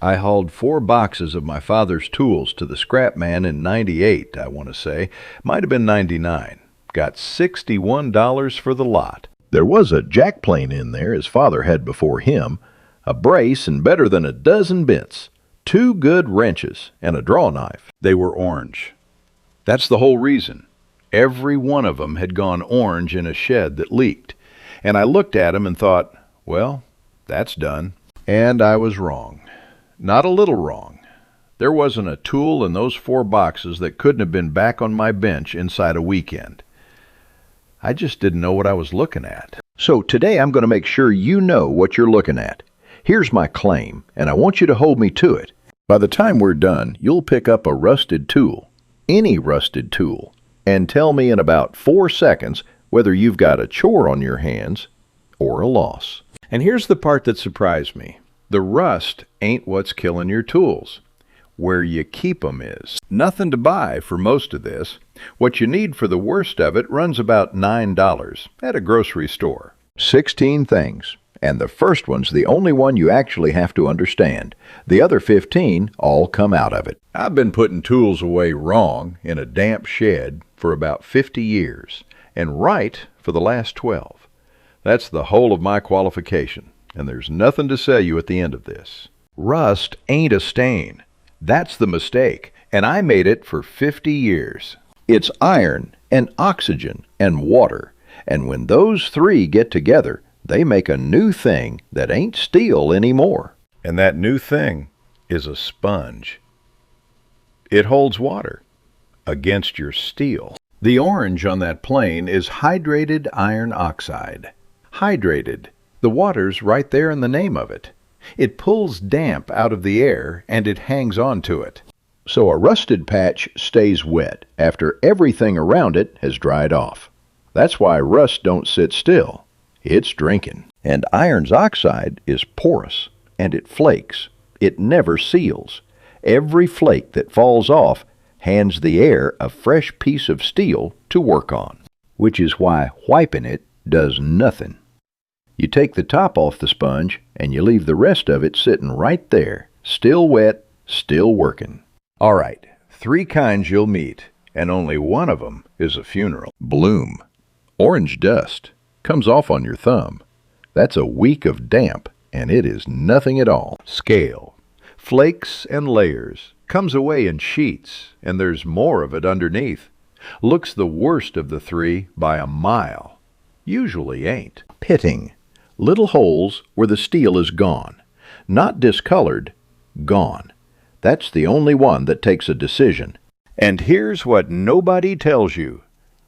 I hauled 4 boxes of my father's tools to the scrap man in '98, I want to say. Might have been '99. Got $61 for the lot. There was a jack plane in there his father had before him, a brace, and better than a dozen bits, 2 good wrenches, and a draw knife. They were orange. That's the whole reason. Every one of them had gone orange in a shed that leaked. And I looked at them and thought, well, that's done. And I was wrong. Not a little wrong. There wasn't a tool in those 4 boxes that couldn't have been back on my bench inside a weekend. I just didn't know what I was looking at. So today I'm going to make sure you know what you're looking at. Here's my claim, and I want you to hold me to it. By the time we're done, you'll pick up a rusted tool, any rusted tool, and tell me in about 4 seconds whether you've got a chore on your hands or a loss. And here's the part that surprised me. The rust ain't what's killing your tools. Where you keep 'em is. Nothing to buy for most of this. What you need for the worst of it runs about $9 at a grocery store. 16 things. And the first one's the only one you actually have to understand. The other 15 all come out of it. I've been putting tools away wrong in a damp shed for about 50 years, and right for the last 12. That's the whole of my qualification, and there's nothing to sell you at the end of this. Rust ain't a stain. That's the mistake, and I made it for 50 years. It's iron and oxygen and water, and when those 3 get together, they make a new thing that ain't steel anymore. And that new thing is a sponge. It holds water against your steel. The orange on that plane is hydrated iron oxide. Hydrated. The water's right there in the name of it. It pulls damp out of the air and it hangs on to it. So a rusted patch stays wet after everything around it has dried off. That's why rust don't sit still. It's drinking. And iron's oxide is porous, and it flakes. It never seals. Every flake that falls off hands the air a fresh piece of steel to work on, which is why wiping it does nothing. You take the top off the sponge, and you leave the rest of it sitting right there, still wet, still working. All right, 3 kinds you'll meet, and only one of them is a funeral. Bloom. Orange dust. Comes off on your thumb. That's a week of damp, and it is nothing at all. Scale. Flakes and layers. Comes away in sheets, and there's more of it underneath. Looks the worst of the 3 by a mile. Usually ain't. Pitting. Little holes where the steel is gone. Not discolored, gone. That's the only one that takes a decision. And here's what nobody tells you.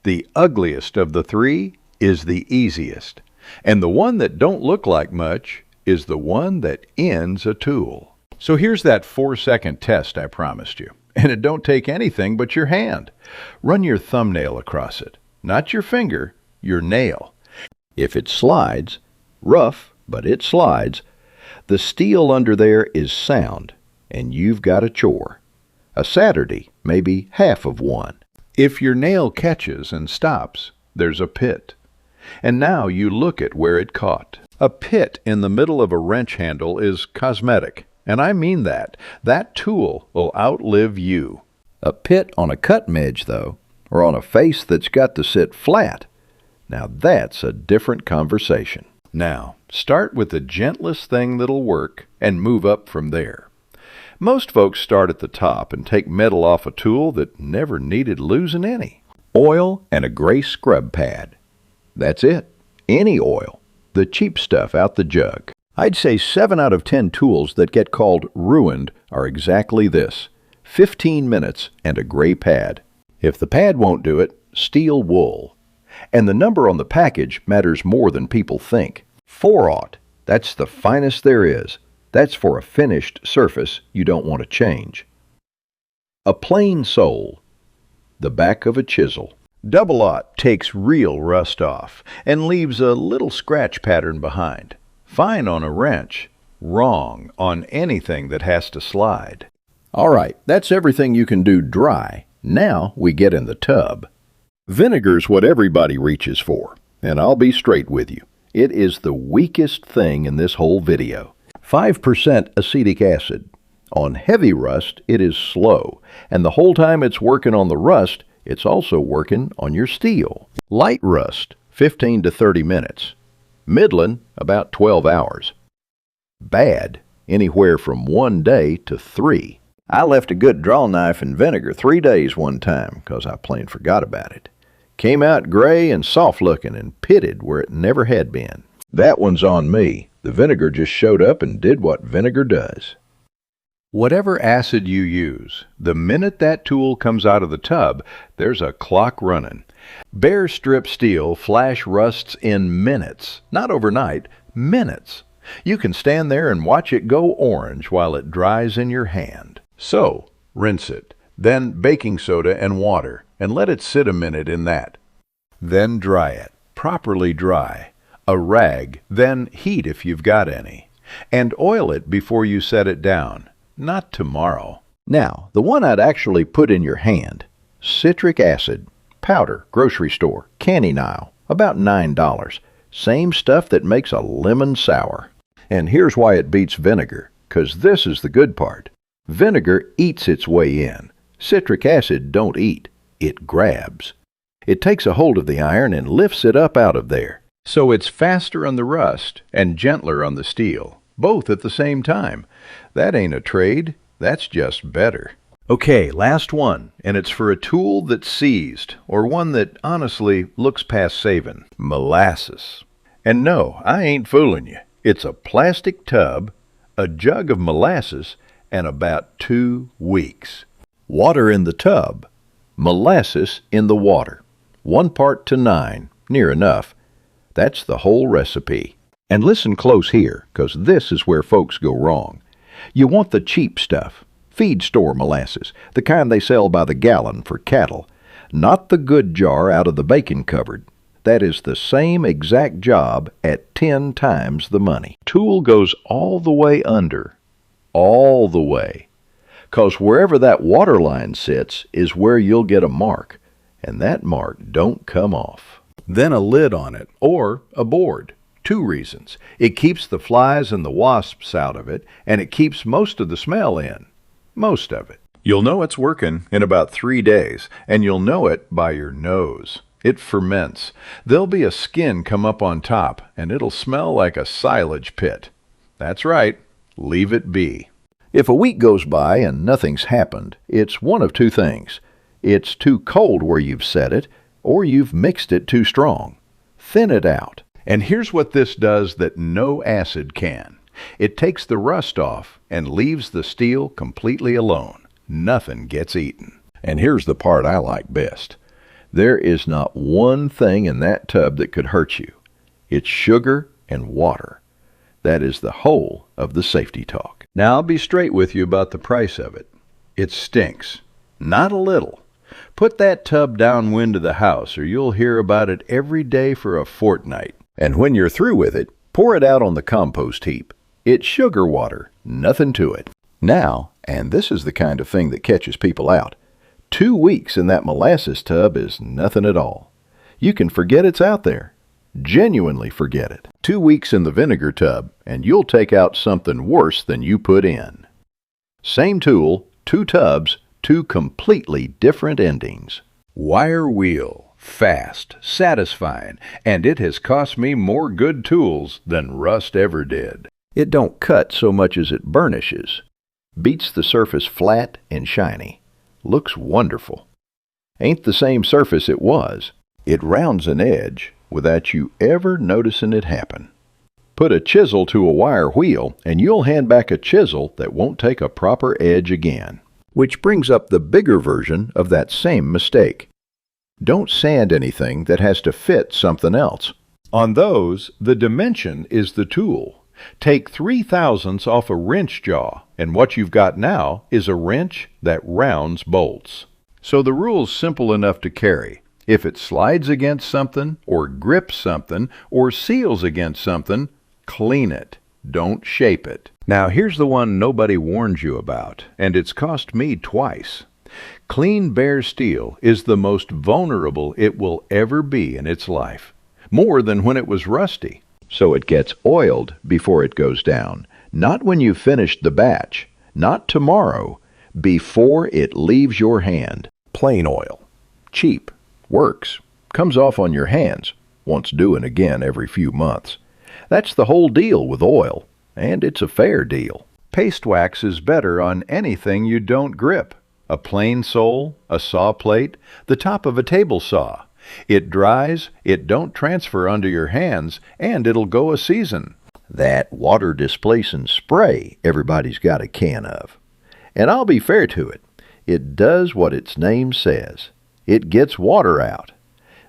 The ugliest of the 3 is the easiest. And the one that don't look like much is the one that ends a tool. So here's that 4-second test I promised you. And it don't take anything but your hand. Run your thumbnail across it. Not your finger, your nail. If it slides, rough, but it slides, the steel under there is sound, and you've got a chore. A Saturday, maybe half of one. If your nail catches and stops, there's a pit. And now you look at where it caught. A pit in the middle of a wrench handle is cosmetic, and I mean that. That tool will outlive you. A pit on a cutting edge, though, or on a face that's got to sit flat, now that's a different conversation. Now, start with the gentlest thing that'll work and move up from there. Most folks start at the top and take metal off a tool that never needed losing any. Oil and a gray scrub pad. That's it. Any oil. The cheap stuff out the jug. I'd say 7 out of 10 tools that get called ruined are exactly this. 15 minutes and a gray pad. If the pad won't do it, steel wool. And the number on the package matters more than people think. 4/0. That's the finest there is. That's for a finished surface you don't want to change. A plain sole. The back of a chisel. 00 takes real rust off and leaves a little scratch pattern behind. Fine on a wrench. Wrong on anything that has to slide. All right, that's everything you can do dry. Now we get in the tub. Vinegar's what everybody reaches for, and I'll be straight with you. It is the weakest thing in this whole video. 5% acetic acid, On heavy rust, it is slow, and the whole time it's working on the rust, it's also working on your steel. Light rust, 15 to 30 minutes. Middling, about 12 hours. Bad, anywhere from 1 day to 3. I left a good draw knife in vinegar 3 days one time, 'cause I plain forgot about it. Came out gray and soft-looking and pitted where it never had been. That one's on me. The vinegar just showed up and did what vinegar does. Whatever acid you use, the minute that tool comes out of the tub, there's a clock running. Bare strip steel flash rusts in minutes, not overnight, minutes. You can stand there and watch it go orange while it dries in your hand. So, rinse it, then baking soda and water, and let it sit a minute in that. Then dry it, properly dry. A rag, then heat if you've got any. And oil it before you set it down. Not tomorrow. Now, the one I'd actually put in your hand, citric acid, powder, grocery store, canning aisle, about $9. Same stuff that makes a lemon sour. And here's why it beats vinegar, 'cause this is the good part. Vinegar eats its way in. Citric acid don't eat, it grabs. It takes a hold of the iron and lifts it up out of there. So it's faster on the rust and gentler on the steel, both at the same time. That ain't a trade, that's just better. Okay, last one, and it's for a tool that's seized, or one that honestly looks past saving. Molasses. And no, I ain't fooling you. It's a plastic tub, a jug of molasses, and about 2 weeks. Water in the tub, molasses in the water. 1 part to 9, near enough. That's the whole recipe. And listen close here, 'cause this is where folks go wrong. You want the cheap stuff, feed store molasses, the kind they sell by the gallon for cattle, not the good jar out of the bacon cupboard. That is the same exact job at 10 times the money. Tool goes all the way under, all the way, 'cause wherever that water line sits is where you'll get a mark, and that mark don't come off. Then a lid on it, or a board. 2 reasons. It keeps the flies and the wasps out of it, and it keeps most of the smell in. Most of it. You'll know it's working in about 3 days, and you'll know it by your nose. It ferments. There'll be a skin come up on top, and it'll smell like a silage pit. That's right. Leave it be. If a week goes by and nothing's happened, it's one of 2 things. It's too cold where you've set it, or you've mixed it too strong. Thin it out. And here's what this does that no acid can. It takes the rust off and leaves the steel completely alone. Nothing gets eaten. And here's the part I like best. There is not one thing in that tub that could hurt you. It's sugar and water. That is the whole of the safety talk. Now I'll be straight with you about the price of it. It stinks. Not a little. Put that tub downwind of the house or you'll hear about it every day for a fortnight. And when you're through with it, pour it out on the compost heap. It's sugar water, nothing to it. Now, and this is the kind of thing that catches people out, 2 weeks in that molasses tub is nothing at all. You can forget it's out there. Genuinely forget it. 2 weeks in the vinegar tub, and you'll take out something worse than you put in. Same tool, 2 tubs, 2 completely different endings. Wire wheel, fast, satisfying, and it has cost me more good tools than rust ever did. It don't cut so much as it burnishes. Beats the surface flat and shiny. Looks wonderful. Ain't the same surface it was. It rounds an edge without you ever noticing it happen. Put a chisel to a wire wheel, and you'll hand back a chisel that won't take a proper edge again. Which brings up the bigger version of that same mistake. Don't sand anything that has to fit something else. On those, the dimension is the tool. Take 3/1000 off a wrench jaw, and what you've got now is a wrench that rounds bolts. So the rule's simple enough to carry. If it slides against something, or grips something, or seals against something, clean it. Don't shape it. Now here's the one nobody warned you about, and it's cost me twice. Clean bare steel is the most vulnerable it will ever be in its life. More than when it was rusty. So it gets oiled before it goes down. Not when you've finished the batch. Not tomorrow, before it leaves your hand. Plain oil. Cheap. Works. Comes off on your hands. Wants doing again every few months. That's the whole deal with oil, and it's a fair deal. Paste wax is better on anything you don't grip. A plain sole, a saw plate, the top of a table saw. It dries, it don't transfer onto your hands, and it'll go a season. That water displacing spray everybody's got a can of. And I'll be fair to it. It does what its name says. It gets water out.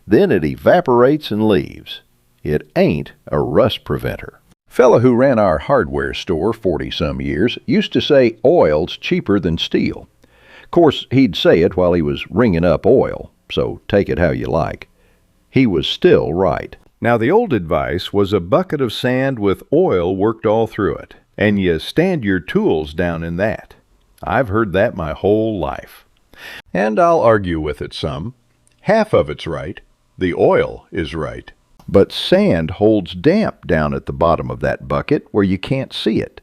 Then it evaporates and leaves. It ain't a rust preventer. Fella who ran our hardware store 40-some years used to say oil's cheaper than steel. Of course, he'd say it while he was ringing up oil, so take it how you like. He was still right. Now, the old advice was a bucket of sand with oil worked all through it, and you stand your tools down in that. I've heard that my whole life. And I'll argue with it some. Half of it's right. The oil is right. But sand holds damp down at the bottom of that bucket where you can't see it,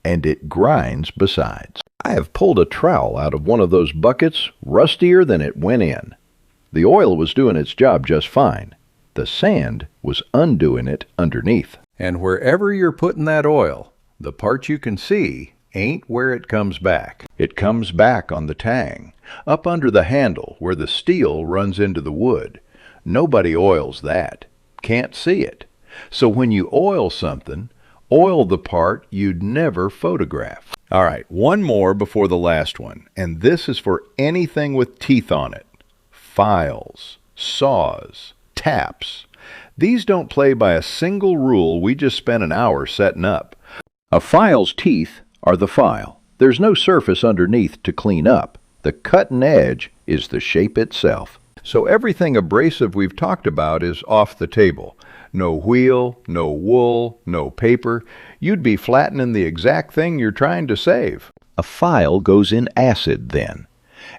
and it grinds besides. I have pulled a trowel out of one of those buckets rustier than it went in. The oil was doing its job just fine. The sand was undoing it underneath. And wherever you're putting that oil, the part you can see ain't where it comes back. It comes back on the tang, up under the handle where the steel runs into the wood. Nobody oils that. Can't see it. So when you oil something, oil the part you'd never photograph. All right, one more before the last one, and this is for anything with teeth on it. Files, saws, taps. These don't play by a single rule we just spent an hour setting up. A file's teeth are the file. There's no surface underneath to clean up. The cutting edge is the shape itself. So everything abrasive we've talked about is off the table. No wheel, no wool, no paper. You'd be flattening the exact thing you're trying to save. A file goes in acid then.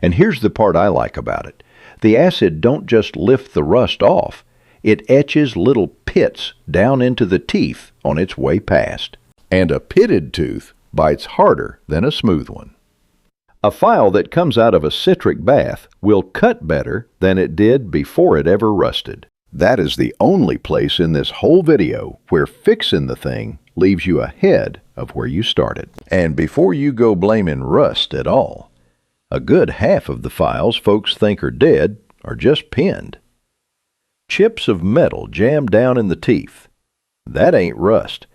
And here's the part I like about it. The acid don't just lift the rust off. It etches little pits down into the teeth on its way past. And a pitted tooth bites harder than a smooth one. A file that comes out of a citric bath will cut better than it did before it ever rusted. That is the only place in this whole video where fixing the thing leaves you ahead of where you started. And before you go blaming rust at all, a good half of the files folks think are dead are just pinned. Chips of metal jammed down in the teeth. That ain't rust.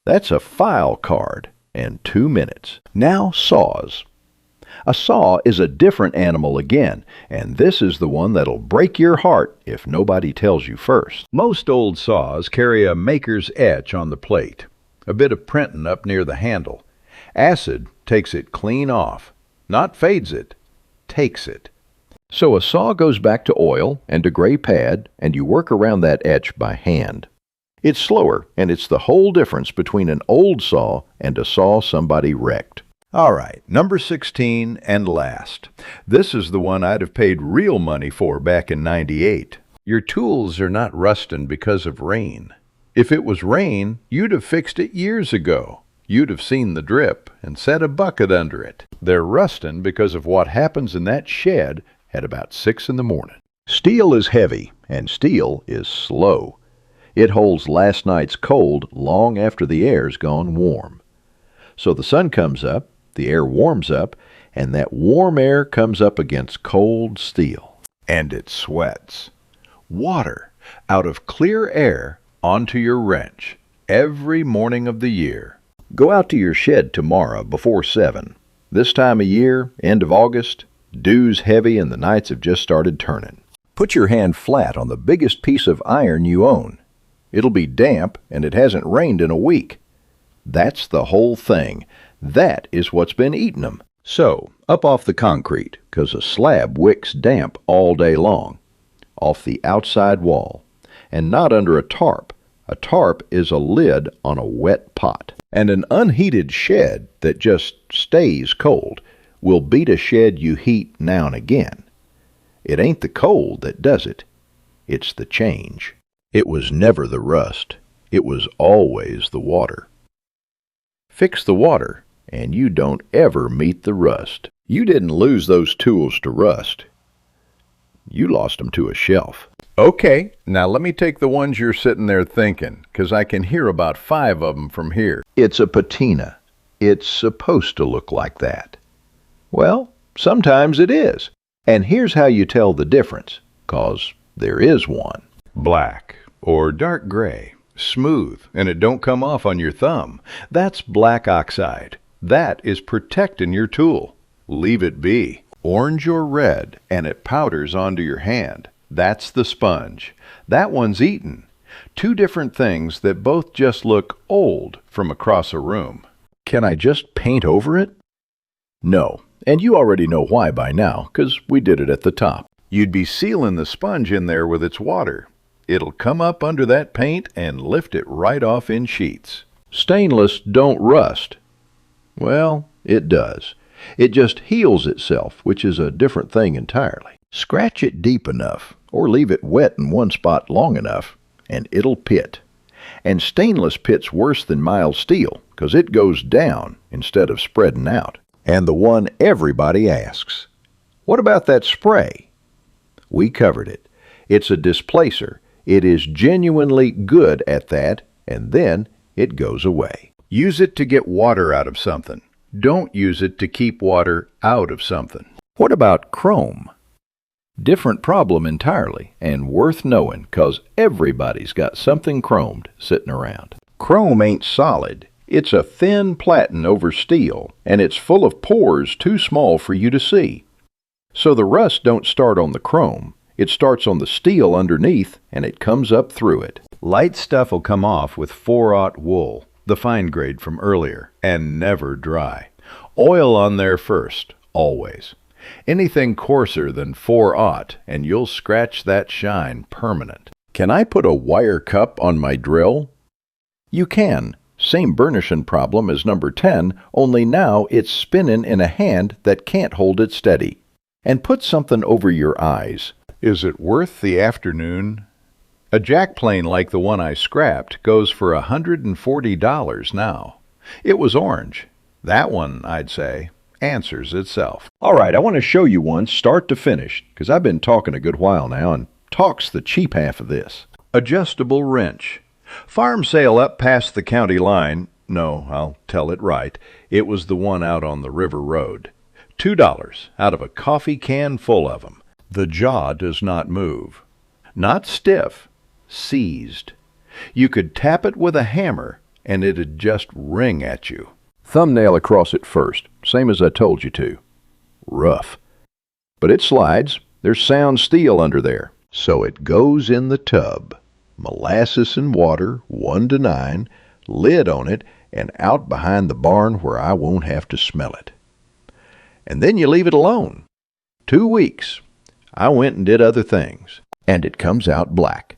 That's a file card and 2 minutes. Now saws. A saw is a different animal again, and this is the one that'll break your heart if nobody tells you first. Most old saws carry a maker's etch on the plate, a bit of printing up near the handle. Acid takes it clean off, not fades it, takes it. So a saw goes back to oil and a gray pad, and you work around that etch by hand. It's slower, and it's the whole difference between an old saw and a saw somebody wrecked. All right, number 16 and last. This is the one I'd have paid real money for back in '98. Your tools are not rusting because of rain. If it was rain, you'd have fixed it years ago. You'd have seen the drip and set a bucket under it. They're rusting because of what happens in that shed at about 6 in the morning. Steel is heavy, and steel is slow. It holds last night's cold long after the air's gone warm. So the sun comes up, the air warms up, and that warm air comes up against cold steel. And it sweats. Water out of clear air onto your wrench every morning of the year. Go out to your shed tomorrow before 7. This time of year, end of August, dew's heavy and the nights have just started turning. Put your hand flat on the biggest piece of iron you own. It'll be damp and it hasn't rained in a week. That's the whole thing. That is what's been eating them. So, up off the concrete, 'cause a slab wicks damp all day long. Off the outside wall. And not under a tarp. A tarp is a lid on a wet pot. And an unheated shed that just stays cold will beat a shed you heat now and again. It ain't the cold that does it. It's the change. It was never the rust. It was always the water. Fix the water, and you don't ever meet the rust. You didn't lose those tools to rust. You lost them to a shelf. Okay, now let me take the ones you're sitting there thinking, 'cause I can hear about 5 of them from here. It's a patina. It's supposed to look like that. Well, sometimes it is. And here's how you tell the difference, 'cause there is one. Black or dark gray, smooth, and it don't come off on your thumb. That's black oxide. That is protecting your tool. Leave it be. Orange or red, and it powders onto your hand. That's the sponge. That one's eaten. 2 different things that both just look old from across a room. Can I just paint over it? No, and you already know why by now, 'cause we did it at the top. You'd be sealing the sponge in there with its water. It'll come up under that paint and lift it right off in sheets. Stainless don't rust. Well, it does. It just heals itself, which is a different thing entirely. Scratch it deep enough, or leave it wet in one spot long enough, and it'll pit. And stainless pits worse than mild steel, 'cause it goes down instead of spreading out. And the one everybody asks, what about that spray? We covered it. It's a displacer. It is genuinely good at that, and then it goes away. Use it to get water out of something. Don't use it to keep water out of something. What about chrome? Different problem entirely, and worth knowing, 'cause everybody's got something chromed sitting around. Chrome ain't solid. It's a thin platen over steel, and it's full of pores too small for you to see. So the rust don't start on the chrome. It starts on the steel underneath, and it comes up through it. Light stuff will come off with 4/0 wool, the fine grade from earlier, and never dry. Oil on there first, always. Anything coarser than 4/0, and you'll scratch that shine permanent. Can I put a wire cup on my drill? You can. Same burnishing problem as number 10, only now it's spinning in a hand that can't hold it steady. And put something over your eyes. Is it worth the afternoon? A jack plane like the one I scrapped goes for $140 now. It was orange. That one, I'd say, answers itself. All right, I want to show you one start to finish, because I've been talking a good while now, and talk's the cheap half of this. Adjustable wrench. Farm sale up past the county line. No, I'll tell it right. It was the one out on the river road. $2 out of a coffee can full of them. The jaw does not move. Not stiff, seized. You could tap it with a hammer, and it'd just ring at you. Thumbnail across it first, same as I told you to. Rough. But it slides. There's sound steel under there. So it goes in the tub. Molasses and water, 1 to 9, lid on it, and out behind the barn where I won't have to smell it. And then you leave it alone. 2 weeks. I went and did other things. And it comes out black.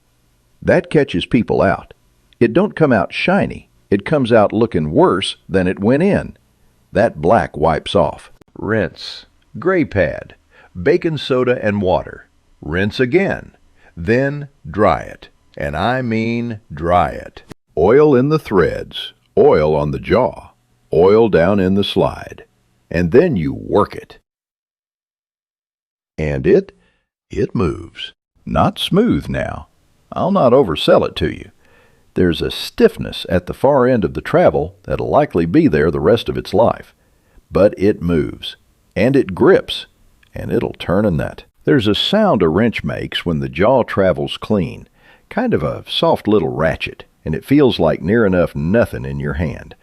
That catches people out. It don't come out shiny. It comes out looking worse than it went in. That black wipes off. Rinse. Gray pad. Baking soda and water. Rinse again. Then dry it. And I mean dry it. Oil in the threads. Oil on the jaw. Oil down in the slide. And then you work it. And it moves. Not smooth now. I'll not oversell it to you. There's a stiffness at the far end of the travel that'll likely be there the rest of its life. But it moves. And it grips. And it'll turn a nut. There's a sound a wrench makes when the jaw travels clean. Kind of a soft little ratchet. And it feels like near enough nothing in your hand.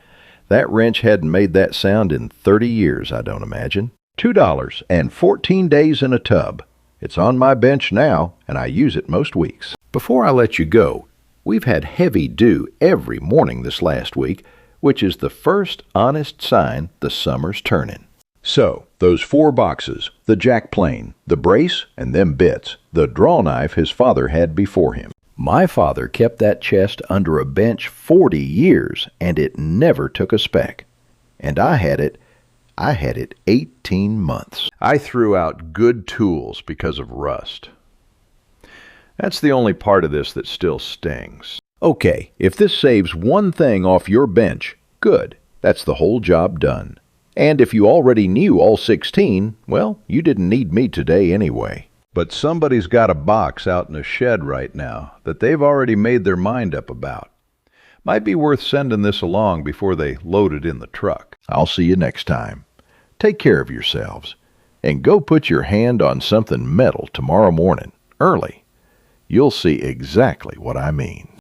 That wrench hadn't made that sound in 30 years, I don't imagine. $2 and 14 days in a tub. It's on my bench now, and I use it most weeks. Before I let you go, we've had heavy dew every morning this last week, which is the first honest sign the summer's turning. So, those 4 boxes, the jack plane, the brace, and them bits, the draw knife his father had before him. My father kept that chest under a bench 40 years, and it never took a speck. And I had it 18 months. I threw out good tools because of rust. That's the only part of this that still stings. Okay, if this saves one thing off your bench, good. That's the whole job done. And if you already knew all 16, well, you didn't need me today anyway. But somebody's got a box out in a shed right now that they've already made their mind up about. Might be worth sending this along before they load it in the truck. I'll see you next time. Take care of yourselves. And go put your hand on something metal tomorrow morning, early. You'll see exactly what I mean.